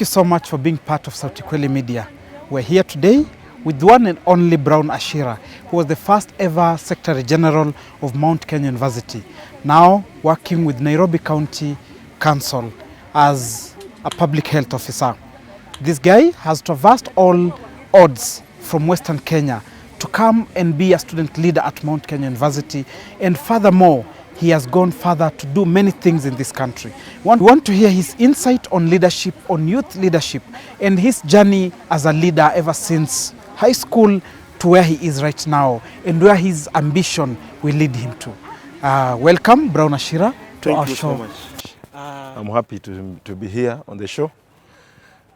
you so much for being part of Sauti Kweli Media. We're here today with the one and only Brown Ashira, who was the first ever Secretary General of Mount Kenya University, now working with Nairobi County Council as a public health officer. This guy has traversed all odds from Western Kenya to come and be a student leader at Mount Kenya University, and furthermore, he has gone further to do many things in this country. We want to hear his insight on leadership, on youth leadership, and his journey as a leader ever since high school to where he is right now, and where his ambition will lead him to. Welcome, Brown Ashira, to our show. Thank you so much. I'm happy to be here on the show.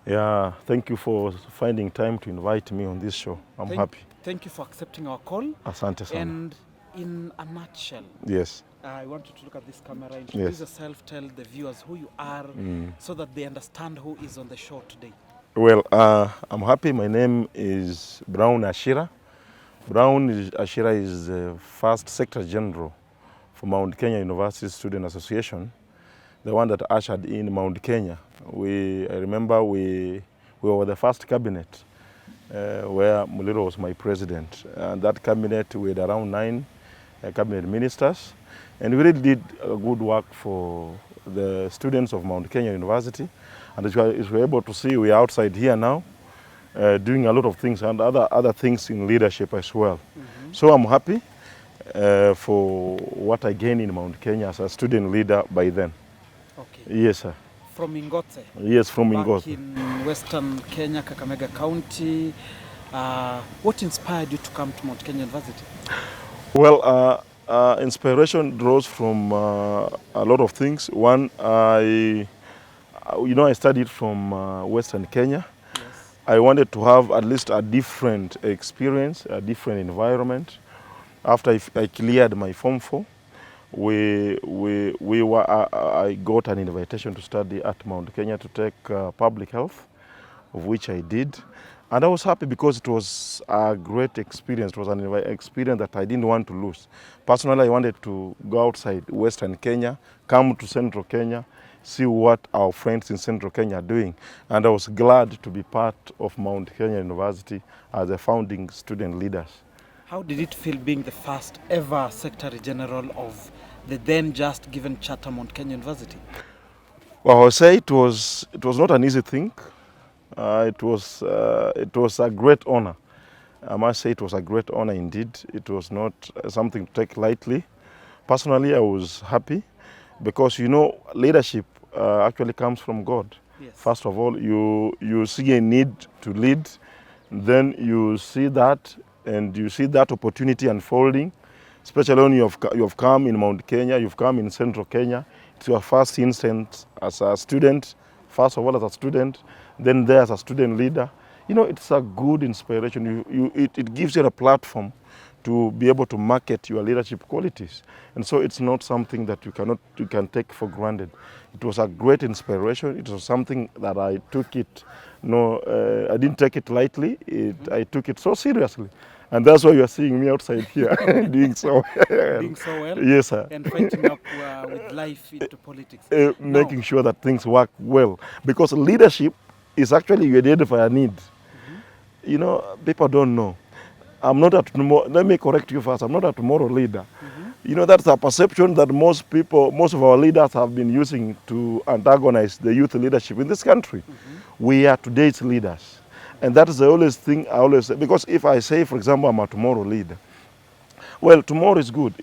Yeah, thank you for finding time to invite me on this show. I'm happy. Thank you for accepting our call. Asante sana. And in a nutshell, yes, I want you to look at this camera, introduce yes. yourself, tell the viewers who you are, so that they understand who is on the show today. Well, I'm happy. My name is Brown Ashira. Ashira is the first Secretary General for Mount Kenya University Student Association, the one that ushered in Mount Kenya. I remember we were the first cabinet where Muliro was my president. And that cabinet, we had around 9 cabinet ministers. And we really did a good work for the students of Mount Kenya University. And as we're able to see, we're outside here now, doing a lot of things and other things in leadership as well. So I'm happy for what I gained in Mount Kenya as a student leader by then. Okay. Yes, sir. From Ingote? Yes, from back Ingote. In Western Kenya, Kakamega County. What inspired you to come to Mount Kenya University? Well, inspiration draws from a lot of things. One, I studied from Western Kenya. Yes. I wanted to have at least a different experience, a different environment. After I cleared my Form 4, I got an invitation to study at Mount Kenya to take public health, of which I did. And I was happy because it was a great experience. It was an experience that I didn't want to lose. Personally, I wanted to go outside Western Kenya, come to Central Kenya, see what our friends in Central Kenya are doing. And I was glad to be part of Mount Kenya University as a founding student leaders. How did it feel being the first ever Secretary General of the then just given charter Mount Kenya University? Well, I would say it was not an easy thing. It was a great honor. I must say it was a great honor indeed. It was not something to take lightly. Personally, I was happy because, leadership actually comes from God. Yes. First of all, you see a need to lead, then you see that, and you see that opportunity unfolding, especially when you've come in Mount Kenya, you've come in Central Kenya. It's your first instance as a student, first of all as a student, then there as a student leader. It's a good inspiration. It gives you a platform to be able to market your leadership qualities. And so it's not something that you can take for granted. It was a great inspiration. It was something that I took it, I didn't take it lightly. I took it so seriously. And that's why you are seeing me outside here doing so well. Doing so well? Yes, sir. And fighting up with life into politics. Making sure that things work well. Because leadership is actually you identify a need. People don't know. I'm not a tomorrow, let me correct you first, I'm not a tomorrow leader. That's a perception that most of our leaders have been using to antagonize the youth leadership in this country. We are today's leaders. And that is the only thing I always say. Because if I say, for example, I'm a tomorrow leader, well, tomorrow is good.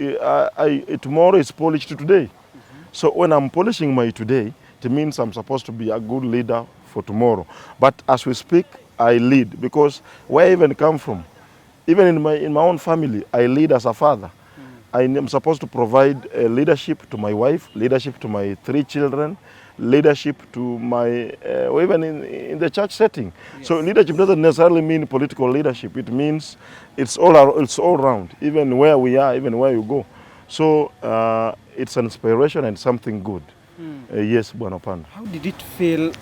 Tomorrow is polished to today. So when I'm polishing my today, it means I'm supposed to be a good leader for tomorrow. But as we speak, I lead. Because where I even come from, even in my own family, I lead as a father. I am supposed to provide leadership to my wife, leadership to my 3 children, leadership to my, even in the church setting. Yes. So leadership doesn't necessarily mean political leadership. It means it's all round, even where we are, even where you go. So it's an inspiration and something good. Yes, Buanapan. How did it feel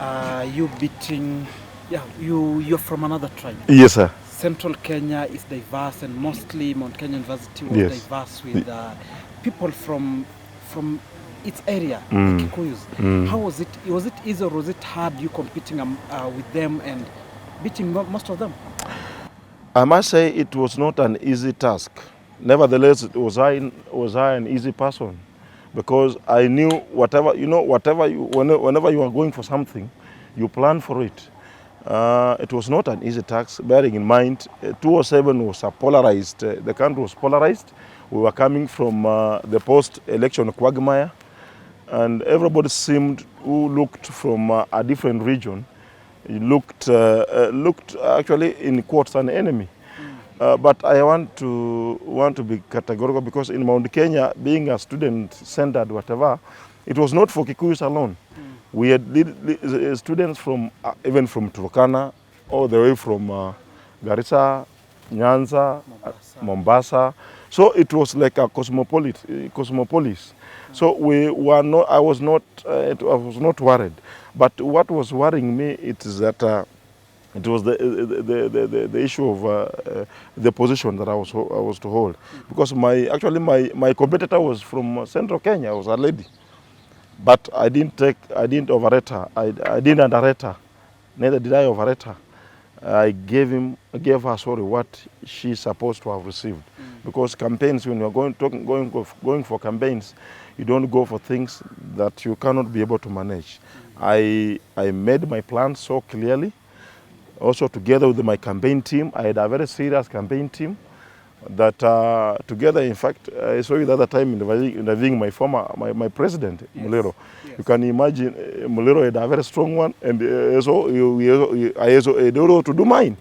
you beating, you're from another tribe? Yes, sir. Central Kenya is diverse, and mostly Mount Kenya University was diverse with people from its area, the Kikuyus. How was it? Was it easy or was it hard, you competing with them and beating most of them? I must say it was not an easy task. Nevertheless, was I an easy person? Because I knew whenever you are going for something, you plan for it. It was not an easy task, bearing in mind 2007 was a polarized, the country was polarized. We were coming from the post-election quagmire, and everybody seemed who looked from a different region, looked actually in quotes an enemy. But I want to be categorical, because in Mount Kenya, being a student-centered whatever, it was not for Kikuyus alone. We had students from even from Turkana, all the way from Garissa, Nyanza, Mombasa. So it was like a cosmopolis. So we were not. I was not worried. But what was worrying me is that it was the issue of the position that I was to hold, because my competitor was from Central Kenya. Was a lady, but I didn't overrate her. I didn't underrate her. Neither did I overrate her. I gave her what she's supposed to have received, because campaigns, when you're going for campaigns, you don't go for things that you cannot be able to manage. I made my plan so clearly. Also, together with my campaign team, I had a very serious campaign team that together, in fact, I saw you the other time interviewing my president, yes. Muliro. Yes. You can imagine Muliro had a very strong one, and I also had to do mine.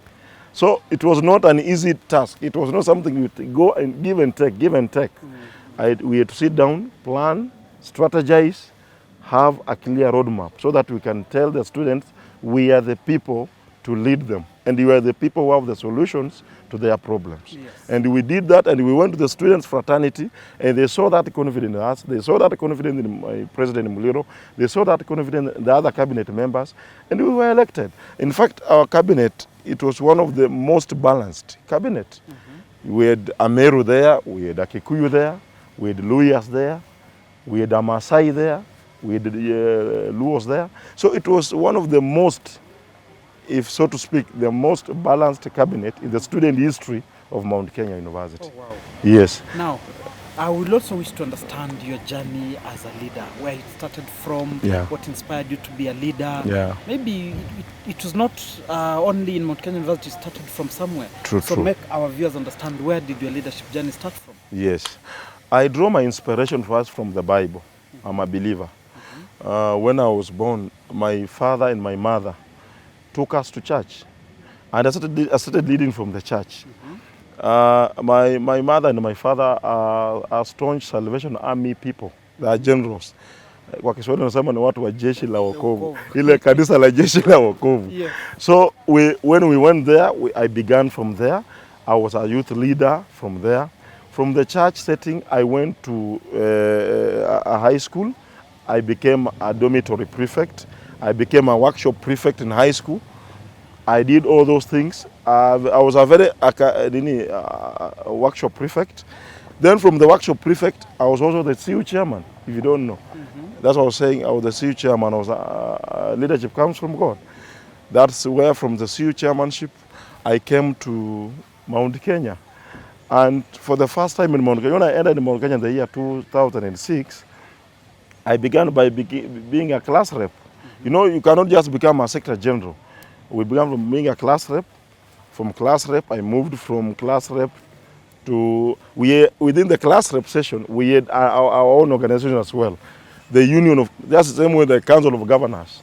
So it was not an easy task. It was not something you go and give and take. We had to sit down, plan, strategize, have a clear roadmap, so that we can tell the students we are the people to lead them, and you are the people who have the solutions to their problems. Yes. And we did that, and we went to the students' fraternity, and they saw that confidence in us. They saw that confidence in my president Muliro. They saw that confidence in the other cabinet members, and we were elected. In fact, our cabinet, it was one of the most balanced cabinet. We had Ameru there, we had a Kikuyu there, we had Luyas there, we had a Maasai there, we had Luos there. So it was one of the most, if so to speak, the most balanced cabinet in the student history of Mount Kenya University. Oh, wow. Yes. Now, I would also wish to understand your journey as a leader, where it started from, what inspired you to be a leader. Yeah. Maybe it was not only in Mount Kenya University, it started from somewhere. True. Make our viewers understand, where did your leadership journey start from? Yes. I draw my inspiration first from the Bible. I'm a believer. When I was born, my father and my mother took us to church, and I started leading from the church. My mother and my father are staunch Salvation Army people. They are generals. Kwa Kiswahili wanasema ni watu wa jeshi la wokovu. Ile kanisa la jeshi la wokovu. So when we went there, I began from there. I was a youth leader from there. From the church setting, I went to a high school. I became a dormitory prefect. I became a workshop prefect in high school. I did all those things. I was a very workshop prefect. Then from the workshop prefect, I was also the CU chairman, if you don't know. That's what I was saying. I was the CU chairman. Leadership comes from God. That's where from the CU chairmanship, I came to Mount Kenya. And for the first time in Mount Kenya, when I entered in Mount Kenya in the year 2006, I began by being a class rep. You know, you cannot just become a secretary general. We began from being a class rep. From class rep, I moved from class rep to, within the class rep session, we had our own organization as well. The union of, that's the same way the council of governors.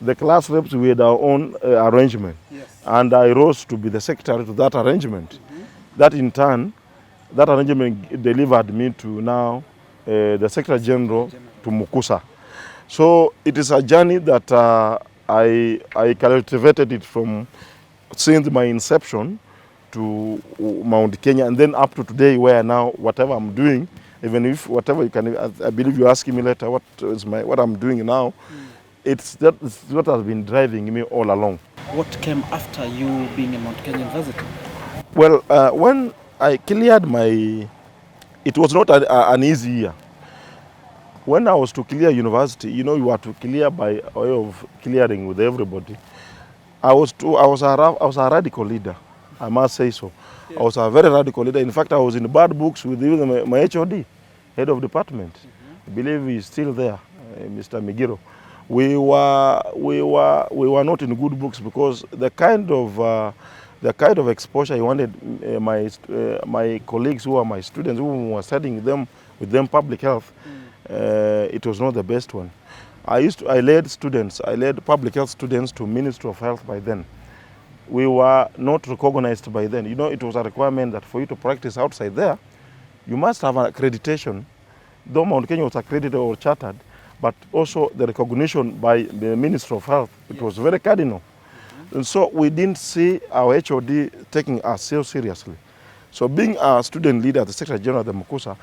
The class reps, we had our own arrangement. Yes. And I rose to be the secretary to that arrangement. That in turn, that arrangement delivered me to now the secretary general to MKUSA. So it is a journey that I cultivated it from since my inception to Mount Kenya, and then up to today, where now whatever I'm doing, even if whatever you can, I believe you're asking me later what I'm doing now, it's what has been driving me all along. What came after you being in Mount Kenya University? Well, when I cleared it was not an easy year. When I was to clear university, you know, you are to clear by way of clearing with everybody. I was a radical leader, I must say so. I was a very radical leader. In fact, I was in bad books with even my HOD, head of department. I believe he's still there, Mr. Migiro. We were not in good books because the kind of exposure I wanted my colleagues who are my students who were studying with them public health, it was not the best one. I led public health students to Ministry of Health by then. We were not recognized by then. You know, it was a requirement that for you to practice outside there, you must have an accreditation. Though Mount Kenya was accredited or chartered, but also the recognition by the Ministry of Health, it was very cardinal. And so we didn't see our HOD taking us so seriously. So being a student leader at the Secretary General of the MKUSA,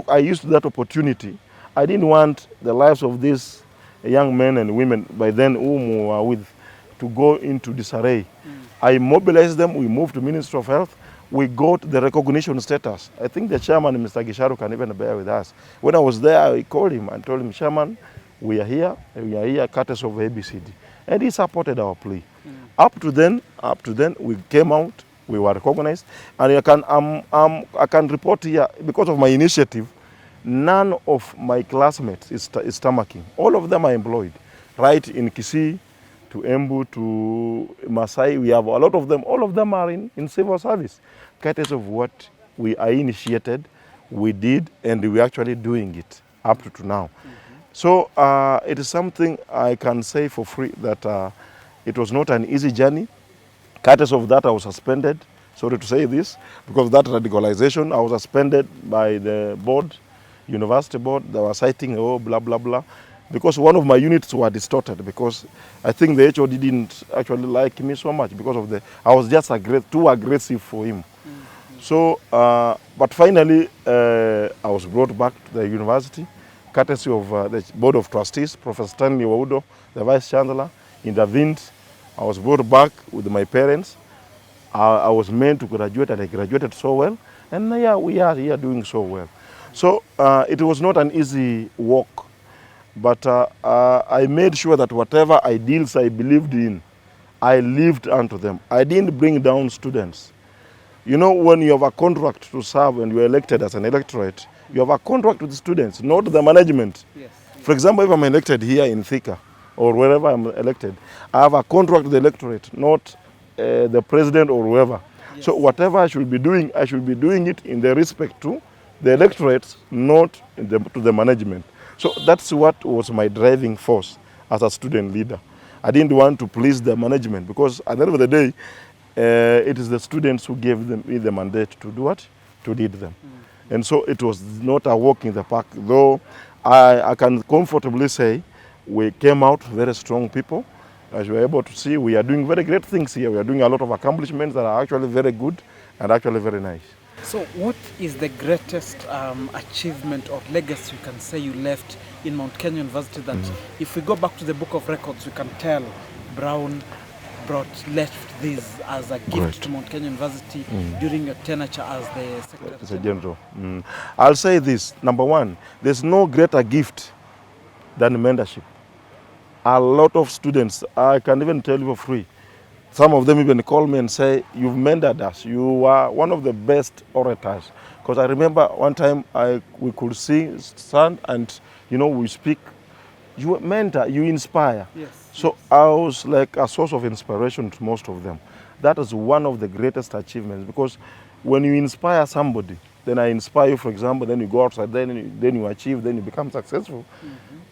I used that opportunity. I didn't want the lives of these young men and women by then whom we were with to go into disarray. I mobilized them, we moved to Ministry of Health, we got the recognition status. I think the chairman, Mr. Gisharu, can even bear with us. When I was there, I called him and told him, Chairman, we are here courtesy of ABCD. And he supported our plea. Up to then, we came out, we were recognized, and I can report here, because of my initiative, none of my classmates is stomaching. All of them are employed, right in Kisii, to Embu, to Masai. We have a lot of them. All of them are in civil service. Courtesy of what I initiated, we did, and we're actually doing it up to now. So it is something I can say for free that it was not an easy journey. Courtesy of that, I was suspended. Sorry to say this, because of that radicalization, I was suspended by the board, university board. They were citing, oh, blah, blah, blah. Because one of my units were distorted, because I think the HOD didn't actually like me so much because of I was just too aggressive for him. So, but finally, I was brought back to the university, courtesy of the Board of Trustees. Professor Stanley Waudo, the Vice Chancellor, intervened. I was brought back with my parents. I was meant to graduate, and I graduated so well. And yeah, we are here doing so well. So it was not an easy walk, but I made sure that whatever ideals I believed in, I lived unto them. I didn't bring down students. You know, when you have a contract to serve and you're elected as an electorate, you have a contract with the students, not the management. Yes. For example, if I'm elected here in Thika or wherever I'm elected, I have a contract with the electorate, not the president or whoever. Yes. So whatever I should be doing it in the respect to the electorate, not to the management. So that's what was my driving force as a student leader. I didn't want to please the management, because at the end of the day, it is the students who gave me the mandate to do what? To lead them. And so it was not a walk in the park, though I can comfortably say we came out very strong people. As you were able to see, we are doing very great things here. We are doing a lot of accomplishments that are actually very good and actually very nice. So what is the greatest achievement or legacy you can say you left in Mount Kenya University that if we go back to the book of records, we can tell Brown left this as a gift to Mount Kenya University during your tenure as the Secretary General? I'll say this. Number one, there's no greater gift than mentorship. A lot of students, I can even tell you for free, some of them even call me and say, you've mentored us. You are one of the best orators. Because I remember one time we could stand and, we speak. You mentor, you inspire. Yes. So I was like a source of inspiration to most of them. That is one of the greatest achievements, because when you inspire somebody, then I inspire you, for example, then you go outside, then you achieve, then you become successful.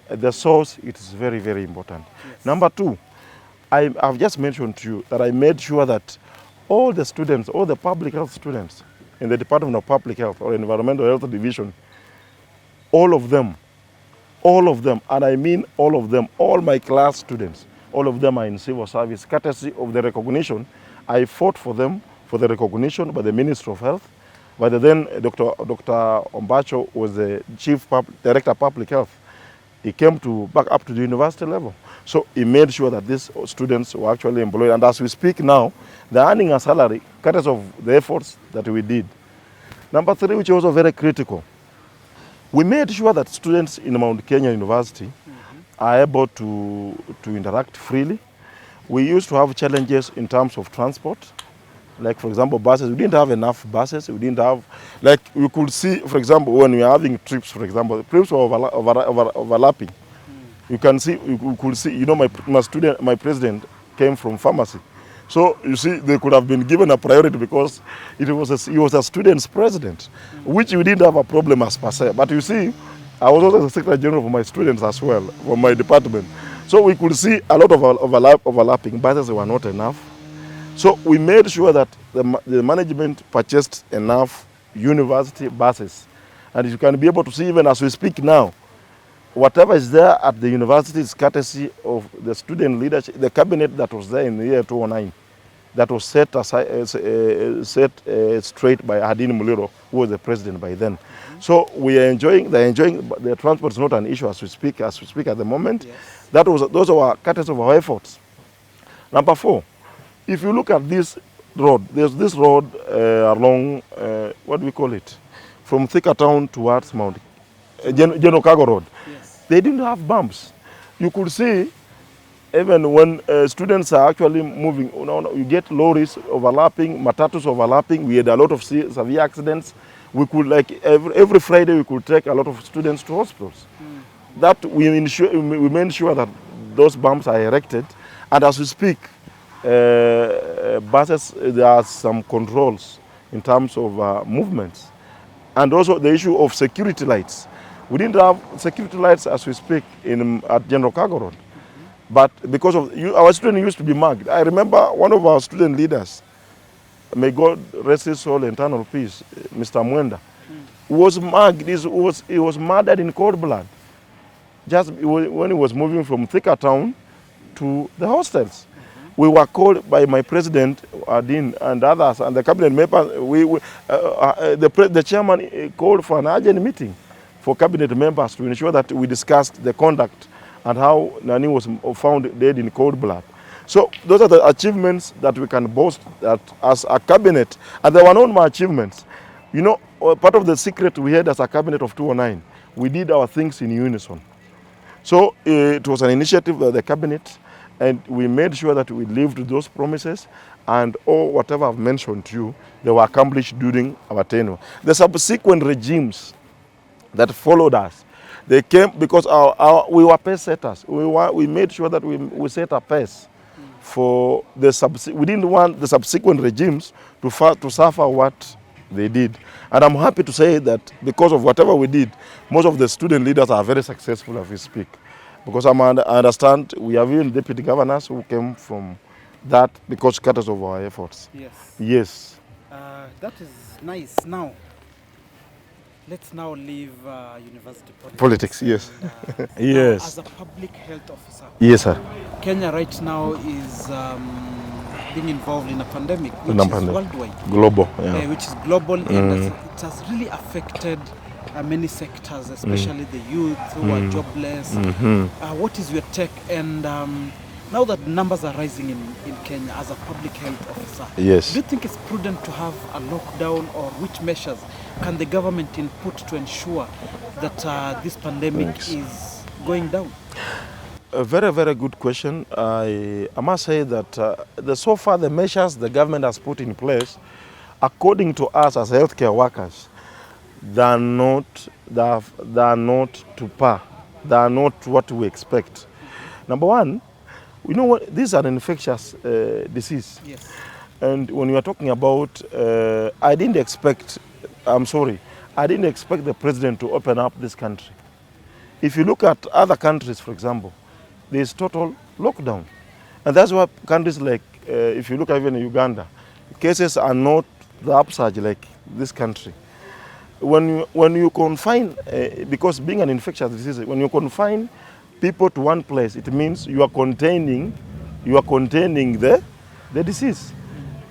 The source, it is very, very important. Yes. Number two, I've just mentioned to you that I made sure that all the students, all the public health students in the Department of Public Health or Environmental Health Division, all of them, and I mean all of them, all my class students, all of them are in civil service, courtesy of the recognition. I fought for them, for the recognition by the Ministry of Health. By then, Dr. Ombacho was the Director of Public Health. He came back up to the university level. So he made sure that these students were actually employed. And as we speak now, they're earning a salary, courtesy of the efforts that we did. Number three, which is also very critical. We made sure that students in Mount Kenya University are able to interact freely. We used to have challenges in terms of transport. Like, for example, buses. We didn't have enough buses. We didn't have, like, we could see, for example, when we are having trips, for example, the trips were overlapping. You can see, you could see, you know, my president came from pharmacy. So, you see, they could have been given a priority because he was a student's president, which we didn't have a problem as per se. But you see, I was also the Secretary General for my students as well, for my department. So we could see a lot of overlapping. Buses were not enough. So we made sure that the management purchased enough university buses. And you can be able to see, even as we speak now, whatever is there at the university is courtesy of the student leadership, the cabinet that was there in the year 2009, that was set straight by Hadini Muliro, who was the president by then. So they're enjoying the transport is not an issue as we speak at the moment. Yes. Those are courtesy of our efforts. Number 4, if you look at this road, there's this road along, what do we call it? From Thika Town towards Mount General Cargo Road. Yes. They didn't have bumps. You could see, even when students are actually moving, you get lorries overlapping, matatus overlapping. We had a lot of severe accidents. We could, like, every Friday, we could take a lot of students to hospitals. That we made sure that those bumps are erected. And as we speak, buses, there are some controls in terms of movements. And also the issue of security lights. We didn't have security lights as we speak at General Cargo Road. But because of our students used to be mugged. I remember one of our student leaders, may God rest his soul, eternal peace, Mr. Mwenda, was mugged. He was murdered in cold blood. Just when he was moving from Thika Town to the hostels. We were called by my president, Adin, and others, and the cabinet members. The chairman called for an urgent meeting for cabinet members to ensure that we discussed the conduct and how Nani was found dead in cold blood. So those are the achievements that we can boast that as a cabinet, and there were not more achievements. You know, part of the secret we had as a cabinet of 2009, we did our things in unison. So it was an initiative of the cabinet, and we made sure that we lived those promises, and whatever I've mentioned to you, they were accomplished during our tenure. The subsequent regimes that followed us, they came because we were pace setters. We made sure that we set a pace for we didn't want the subsequent regimes to suffer what they did. And I'm happy to say that because of whatever we did, most of the student leaders are very successful as we speak. Because I understand we have even deputy governors who came from that because courtesy of our efforts. Yes. Yes. That is nice. Now, let's now leave university Politics, yes. And, yes. Now, as a public health officer, Yes, sir. Kenya right now is being involved in a pandemic, which is worldwide. Global, yeah. Which is global, and it has really affected many sectors, especially the youth who are jobless. What is your take? And now that numbers are rising in Kenya as a public health officer, yes, do you think it's prudent to have a lockdown, or which measures can the government input to ensure that this pandemic is going down? A very, very good question. I must say that so far the measures the government has put in place, according to us as healthcare workers, they are not to par. They are not what we expect. Number one, you know what? This is an infectious disease. Yes. And when you are talking about, I didn't expect the president to open up this country. If you look at other countries, for example, there is total lockdown. And that's why countries like, if you look at even Uganda, cases are not the upsurge like this country. When you confine, because being an infectious disease, when you confine people to one place, it means you are containing the disease.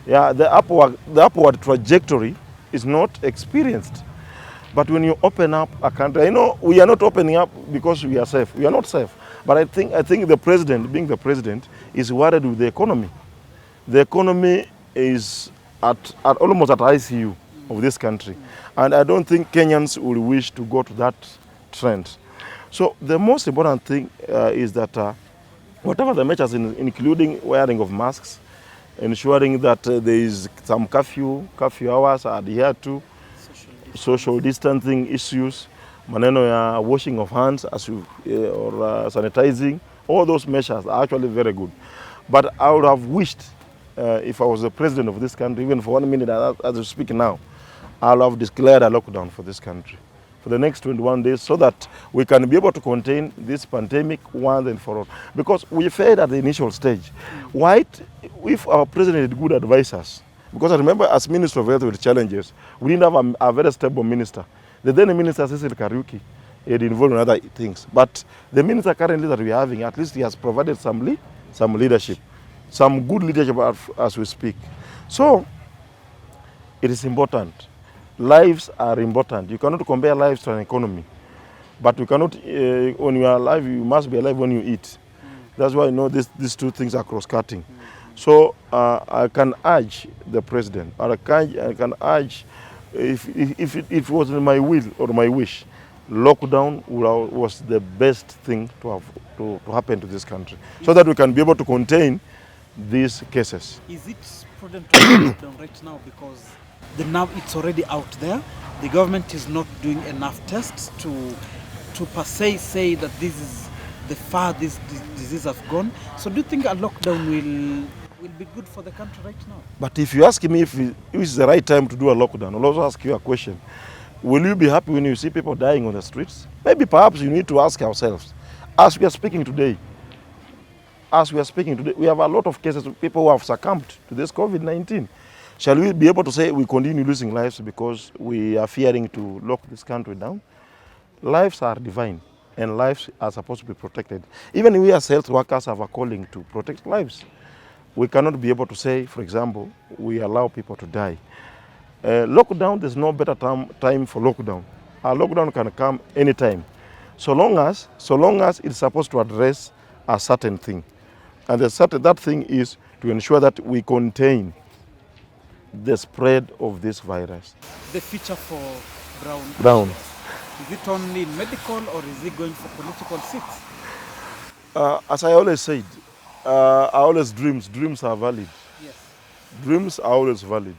Yeah, the upward trajectory is not experienced. But when you open up a country, I know we are not opening up because we are safe. We are not safe. But I think the president, being the president, is worried with the economy. The economy is almost at ICU. of this country. And I don't think Kenyans will wish to go to that trend. So the most important thing is that whatever the measures, including wearing of masks, ensuring that there is some curfew hours are adhered to, social distancing issues, maneno ya washing of hands or sanitizing, all those measures are actually very good. But I would have wished, if I was the president of this country, even for 1 minute as we speak now, I would have declared a lockdown for this country for the next 21 days so that we can be able to contain this pandemic once and for all. Because we failed at the initial stage. Why, if our president had good advisors, because I remember as Minister of Health with challenges, we didn't have a very stable minister. The then Minister Cecil Kariuki had involved in other things. But the minister currently that we are having, at least he has provided some leadership, some good leadership as we speak. So it is important. Lives are important. You cannot compare lives to an economy. But you cannot, when you are alive, you must be alive when you eat. That's why I know these two things are cross-cutting. So I can urge the president, or I can urge, if it was my will or my wish, lockdown was the best thing to happen to this country, so that we can be able to contain these cases. Is it prudent to lockdown right now because now it's already out there? The government is not doing enough tests to per se say that this is the far this disease has gone. So do you think a lockdown will be good for the country right now? But if you ask me if it's the right time to do a lockdown, I'll also ask you a question. Will you be happy when you see people dying on the streets? Maybe perhaps you need to ask ourselves. As we are speaking today, we have a lot of cases of people who have succumbed to this COVID-19. Shall we be able to say we continue losing lives because we are fearing to lock this country down? Lives are divine, and lives are supposed to be protected. Even we as health workers have a calling to protect lives. We cannot be able to say, for example, we allow people to die. Lockdown, there's no better time for lockdown. A lockdown can come anytime, so long as it's supposed to address a certain thing. And that thing is to ensure that we contain the spread of this virus. The future for Brown. Is it only in medical or is it going for political seats? As I always said, dreams are valid. Yes. Dreams are always valid.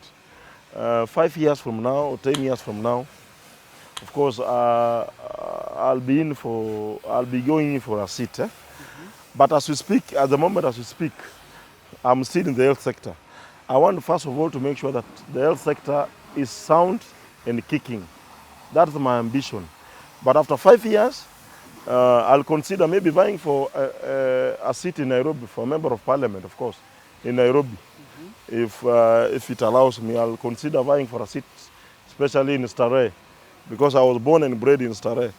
5 years from now or 10 years from now, of course, I'll be going in for a seat. But as we speak, at the moment as we speak, I'm still in the health sector. I want first of all to make sure that the health sector is sound and kicking. That's my ambition. But after 5 years, I'll consider maybe vying for a seat in Nairobi, for a member of parliament, of course, in Nairobi. If it allows me, I'll consider vying for a seat, especially in Starehe, because I was born and bred in Starehe.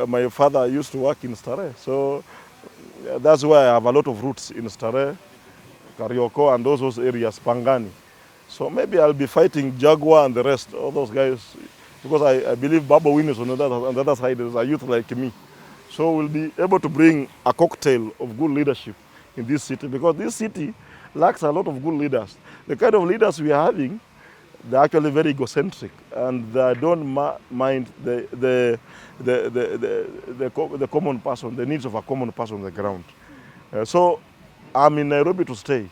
My father used to work in Starehe, so that's why I have a lot of roots in Starehe, Karioko, and those areas, Pangani. So maybe I'll be fighting Jaguar and the rest, all those guys, because I believe Baba Win is on the other side, there's a youth like me. So we'll be able to bring a cocktail of good leadership in this city, because this city lacks a lot of good leaders. The kind of leaders we are having, they're actually very egocentric, and they don't mind the common person, the needs of a common person on the ground. So I'm in Nairobi to stay,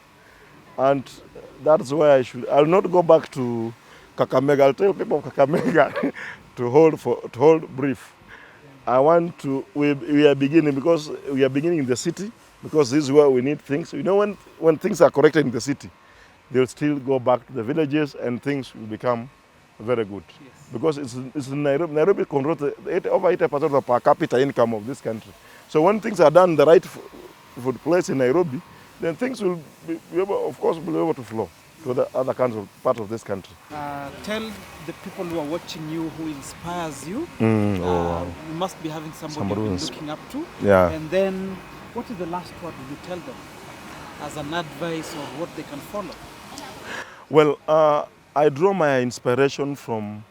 and that's where I'll not go back to Kakamega. I'll tell people of Kakamega to hold brief. We are beginning in the city, because this is where we need things. You know, when things are corrected in the city, they'll still go back to the villages and things will become very good. Yes. Because it's in Nairobi. Nairobi controls over 80% of the per capita income of this country. So when things are done in the right place in Nairobi, then things will be able to flow to the other parts of this country. Tell the people who are watching you who inspires you. You must be having somebody you've been looking up to. Yeah. And then, what is the last word you tell them as an advice or what they can follow? Well, I draw my inspiration from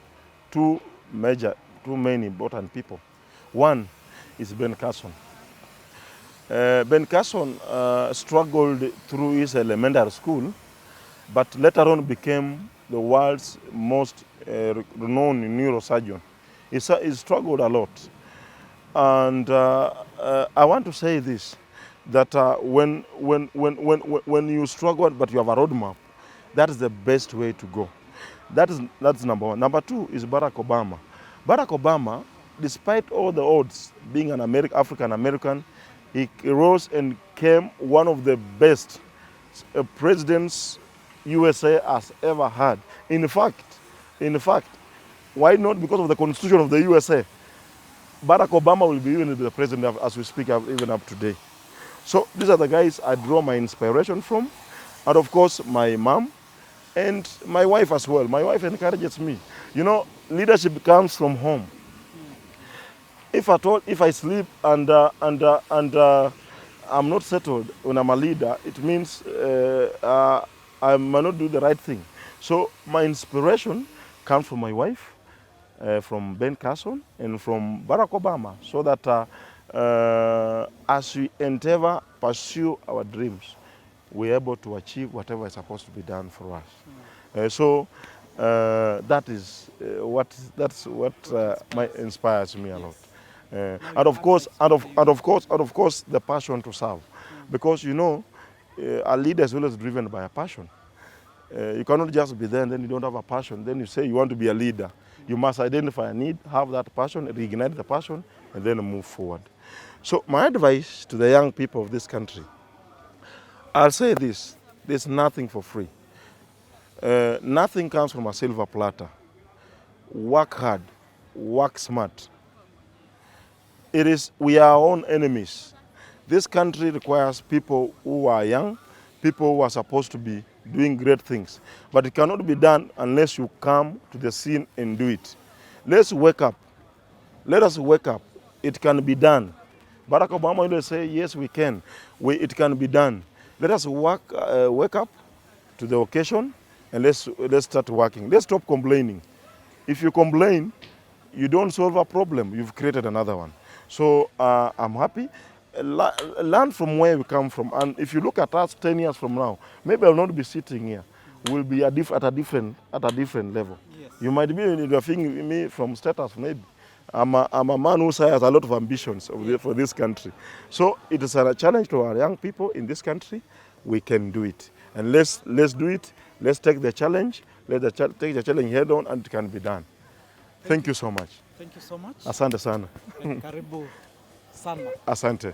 two main important people. One is Ben Carson. Ben Carson struggled through his elementary school, but later on became the world's most renowned neurosurgeon. He struggled a lot. And I want to say this, that when you struggle but you have a roadmap, that is the best way to go. That's number one. Number two is Barack Obama. Barack Obama, despite all the odds, being an African American, he rose and became one of the best presidents USA has ever had. In fact, why not? Because of the Constitution of the USA, Barack Obama will be even the president as we speak, even up today. So these are the guys I draw my inspiration from, and of course my mom and my wife as well. My wife encourages me. You know, leadership comes from home. If I sleep and I'm not settled when I'm a leader, it means I might not do the right thing. So my inspiration comes from my wife, from Ben Carson, and from Barack Obama, so that as we endeavor, pursue our dreams, we're able to achieve whatever is supposed to be done for us. So that's what inspires me a lot. And of course, the passion to serve, because you know, a leader is always driven by a passion. You cannot just be there and then you don't have a passion. Then you say you want to be a leader. You must identify a need, have that passion, reignite the passion, and then move forward. So my advice to the young people of this country, I'll say this: there's nothing for free. Nothing comes from a silver platter. Work hard, work smart. We are our own enemies. This country requires people who are young, people who are supposed to be doing great things. But it cannot be done unless you come to the scene and do it. Let's wake up. Let us wake up. It can be done. Barack Obama will say, yes, we can. It can be done. Let us wake up to the occasion, and let's start working. Let's stop complaining. If you complain, you don't solve a problem. You've created another one. So I'm happy. Learn from where we come from. And if you look at us 10 years from now, maybe I'll not be sitting here. We'll be at a different level. Yes. You might be thinking me from status, maybe. I'm a man who has a lot of ambitions for this country. So it is a challenge to our young people in this country. We can do it. And let's do it. Let's take the challenge. Take the challenge head on, and it can be done. Thank you so much. Thank you so much. Asante sana. Karibu sana. Asante.